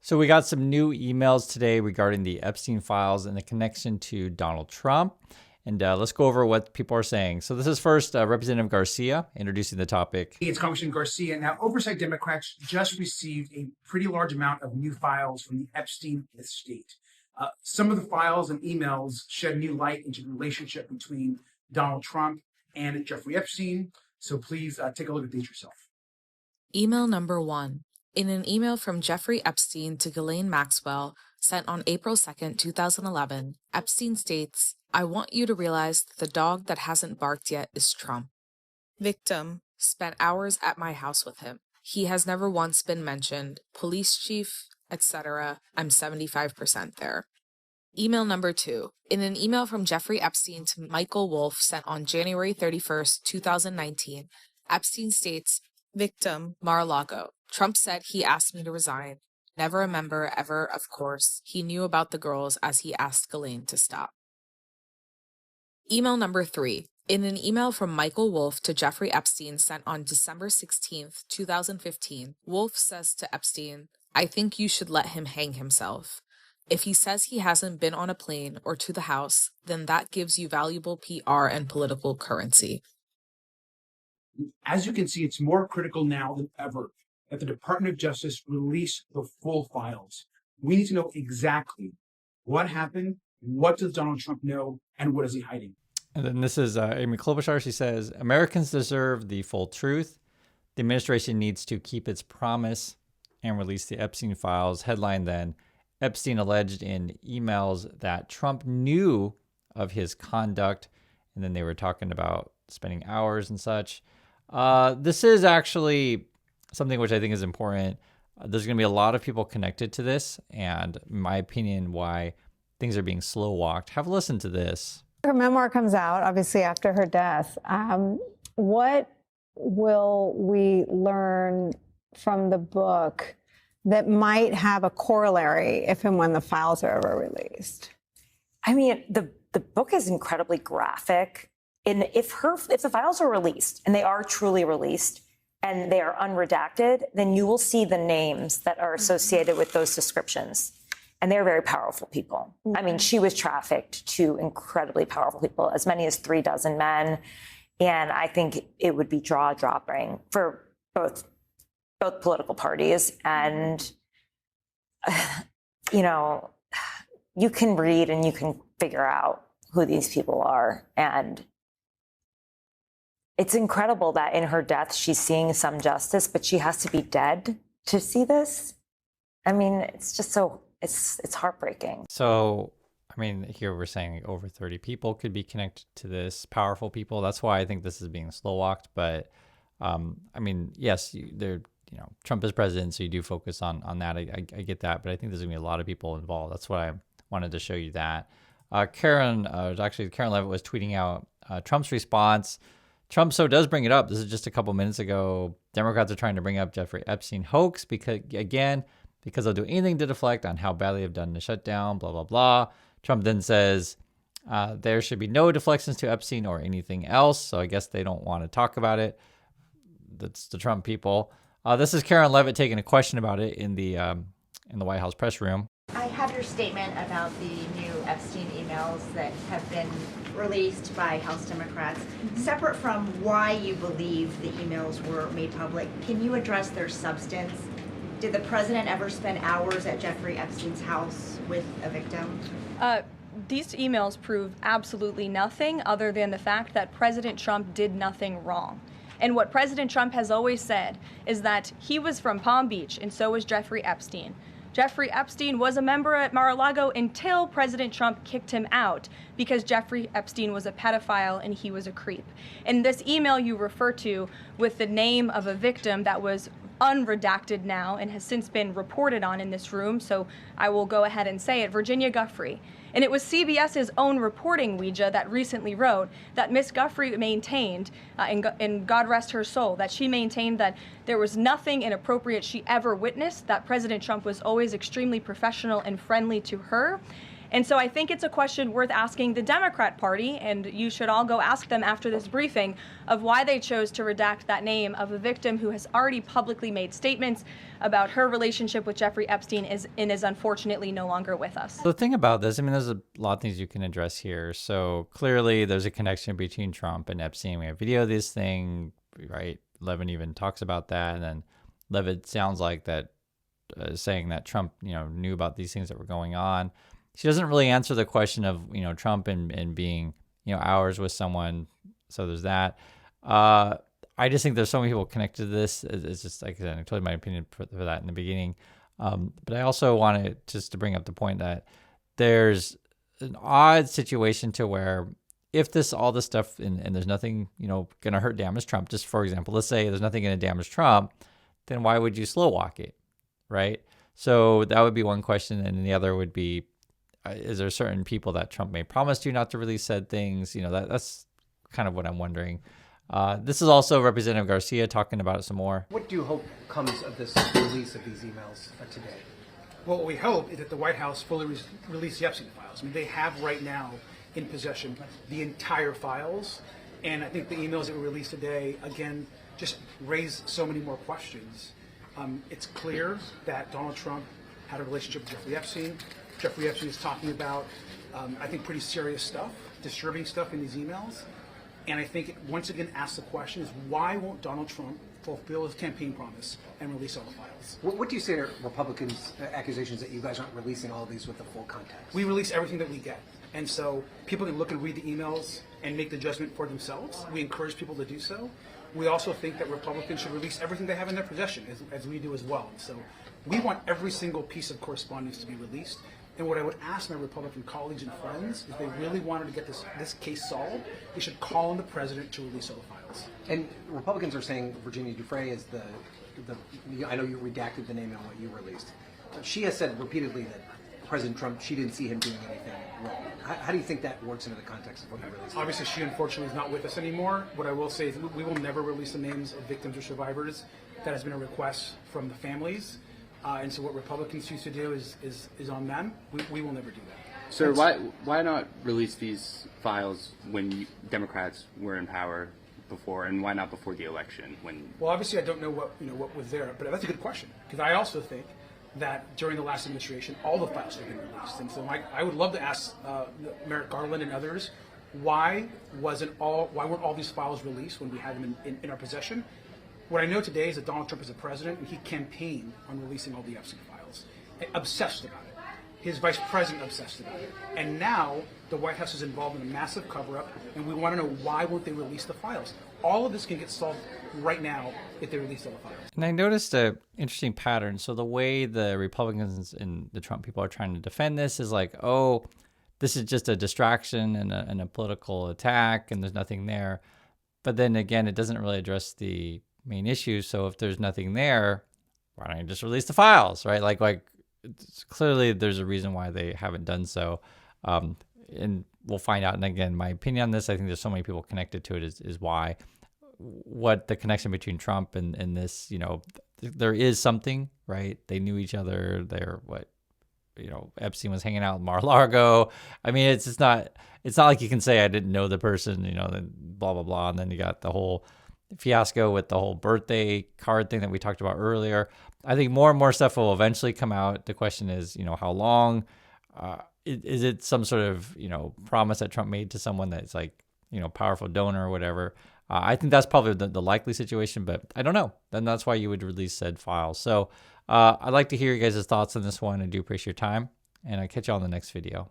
So we got some new emails today regarding the Epstein files and the connection to Donald Trump. And let's go over what people are saying. So this is first Representative Garcia introducing the topic. It's Congressman Garcia. Now, Oversight Democrats just received a pretty large amount of new files from the Epstein estate. Some of the files and emails shed new light into the relationship between Donald Trump and Jeffrey Epstein. So please take a look at these yourself. Email number 1. In an email from Jeffrey Epstein to Ghislaine Maxwell, sent on April 2nd, 2011, Epstein states, "I want you to realize that the dog that hasn't barked yet is Trump. Victim, spent hours at my house with him. He has never once been mentioned. Police chief, etc. I'm 75% there." Email number 2. In an email from Jeffrey Epstein to Michael Wolff sent on January 31st, 2019, Epstein states, "Victim, Mar-a-Lago. Trump said he asked me to resign. Never a member ever, of course. He knew about the girls as he asked Ghislaine to stop." Email number 3. In an email from Michael Wolff to Jeffrey Epstein sent on December 16th, 2015, Wolff says to Epstein, "I think you should let him hang himself. If he says he hasn't been on a plane or to the house, then that gives you valuable PR and political currency." As you can see, it's more critical now than ever that the Department of Justice release the full files. We need to know exactly what happened, what does Donald Trump know, and what is he hiding? And then this is Amy Klobuchar. She says, "Americans deserve the full truth. The administration needs to keep its promise and release the Epstein files." Headline then, Epstein alleged in emails that Trump knew of his conduct. And then they were talking about spending hours and such. This is actually something which I think is important. There's going to be a lot of people connected to this. And in my opinion, why things are being slow walked. Have a listen to this. Her memoir comes out, obviously, after her death. What will we learn from the book that might have a corollary if and when the files are ever released? I mean, the book is incredibly graphic. And if the files are released, and they are truly released, and they are unredacted, then you will see the names that are associated with those descriptions. And they're very powerful people. I mean, she was trafficked to incredibly powerful people, as many as 36 men. And I think it would be jaw-dropping for both political parties. And, you can read and you can figure out who these people are. And it's incredible that in her death, she's seeing some justice, but she has to be dead to see this. I mean, it's just so... It's heartbreaking. So, I mean, here we're saying over 30 people could be connected to this, powerful people. That's why I think this is being slow walked. But, I mean, yes, Trump is president, so you do focus on that. I get that. But I think there's going to be a lot of people involved. That's why I wanted to show you that. Karen Levitt was tweeting out Trump's response. Trump does bring it up. This is just a couple minutes ago. Democrats are trying to bring up Jeffrey Epstein hoax because they'll do anything to deflect on how badly they've done the shutdown, blah, blah, blah. Trump then says there should be no deflections to Epstein or anything else. So I guess they don't want to talk about it. That's the Trump people. This is Karen Levitt taking a question about it in the White House press room. I have your statement about the new Epstein emails that have been released by House Democrats. Separate from why you believe the emails were made public, can you address their substance? Did the president ever spend hours at Jeffrey Epstein's house with a victim? These emails prove absolutely nothing other than the fact that President Trump did nothing wrong. And what President Trump has always said is that he was from Palm Beach, and so was Jeffrey Epstein. Jeffrey Epstein was a member at Mar-a-Lago until President Trump kicked him out because Jeffrey Epstein was a pedophile and he was a creep. And this email you refer to with the name of a victim that was unredacted now and has since been reported on in this room, so I will go ahead and say it, Virginia Giuffre. And it was CBS's own reporting, Ouija, that recently wrote that Miss Giuffre maintained, and God rest her soul, that she maintained that there was nothing inappropriate she ever witnessed, that President Trump was always extremely professional and friendly to her, And so I think it's a question worth asking the Democrat Party, and you should all go ask them after this briefing, of why they chose to redact that name of a victim who has already publicly made statements about her relationship with Jeffrey Epstein and is unfortunately no longer with us. The thing about this, I mean, there's a lot of things you can address here. So clearly there's a connection between Trump and Epstein. We have video of this thing, right? Levin even talks about that. And then Levin sounds like that, saying that Trump, knew about these things that were going on. She doesn't really answer the question of, Trump and being, hours with someone. So there's that. I just think there's so many people connected to this. It's just, like I said, I told you my opinion for that in the beginning. But I also wanted just to bring up the point that there's an odd situation to where if all this stuff and there's nothing, going to hurt, damage Trump, just for example, let's say there's nothing going to damage Trump, then why would you slow walk it? Right? So that would be one question. And the other would be, is there certain people that Trump may promise you not to release said things? That's kind of what I'm wondering. This is also Representative Garcia talking about it some more. What do you hope comes of this release of these emails today? Well, what we hope is that the White House fully release the Epstein files. I mean, they have right now in possession the entire files. And I think the emails that were released today, again, just raise so many more questions. It's clear that Donald Trump had a relationship with Jeffrey Epstein. Jeffrey Epstein is talking about, I think, pretty serious stuff, disturbing stuff in these emails. And I think it once again asks the question is why won't Donald Trump fulfill his campaign promise and release all the files? What do you say to Republicans' accusations that you guys aren't releasing all of these with the full context? We release everything that we get. And so people can look and read the emails and make the judgment for themselves. We encourage people to do so. We also think that Republicans should release everything they have in their possession, as we do as well. And so we want every single piece of correspondence to be released. And what I would ask my Republican colleagues and friends, if they really wanted to get this case solved, they should call on the president to release all the files. And Republicans are saying Virginia Giuffre is I know you redacted the name on what you released. She has said repeatedly that President Trump, she didn't see him doing anything wrong. How do you think that works into the context of what you released? Obviously, she unfortunately is not with us anymore. What I will say is we will never release the names of victims or survivors. That has been a request from the families. And so what Republicans choose to do is on them. We will never do that. Sir, why not release these files when Democrats were in power before, and why not before the election? Well, obviously, I don't know what was there, but that's a good question because I also think that during the last administration, all the files have been released, and so I would love to ask Merrick Garland and others why weren't all these files released when we had them in our possession? What I know today is that Donald Trump is the president, and he campaigned on releasing all the Epstein files, obsessed about it. His vice president obsessed about it. And now the White House is involved in a massive cover-up, and we want to know why won't they release the files. All of this can get solved right now if they release all the files. And I noticed an interesting pattern. So the way the Republicans and the Trump people are trying to defend this is like, oh, this is just a distraction and a political attack, and there's nothing there. But then again, it doesn't really address the main issue. So if there's nothing there, why don't you just release the files, right? Like clearly there's a reason why they haven't done so. And we'll find out. And again, my opinion on this, I think there's so many people connected to it is why. What the connection between Trump and this, there is something, right? They knew each other. Epstein was hanging out in Mar-a-Lago. I mean, it's not like you can say I didn't know the person, then blah, blah, blah. And then you got the whole fiasco with the whole birthday card thing that we talked about earlier. I think more and more stuff will eventually come out. The question is, how long? Is it some sort of, promise that Trump made to someone that's like, powerful donor or whatever? I think that's probably the likely situation, but I don't know. Then that's why you would release said files. So I'd like to hear you guys' thoughts on this one. I do appreciate your time, and I'll catch you on the next video.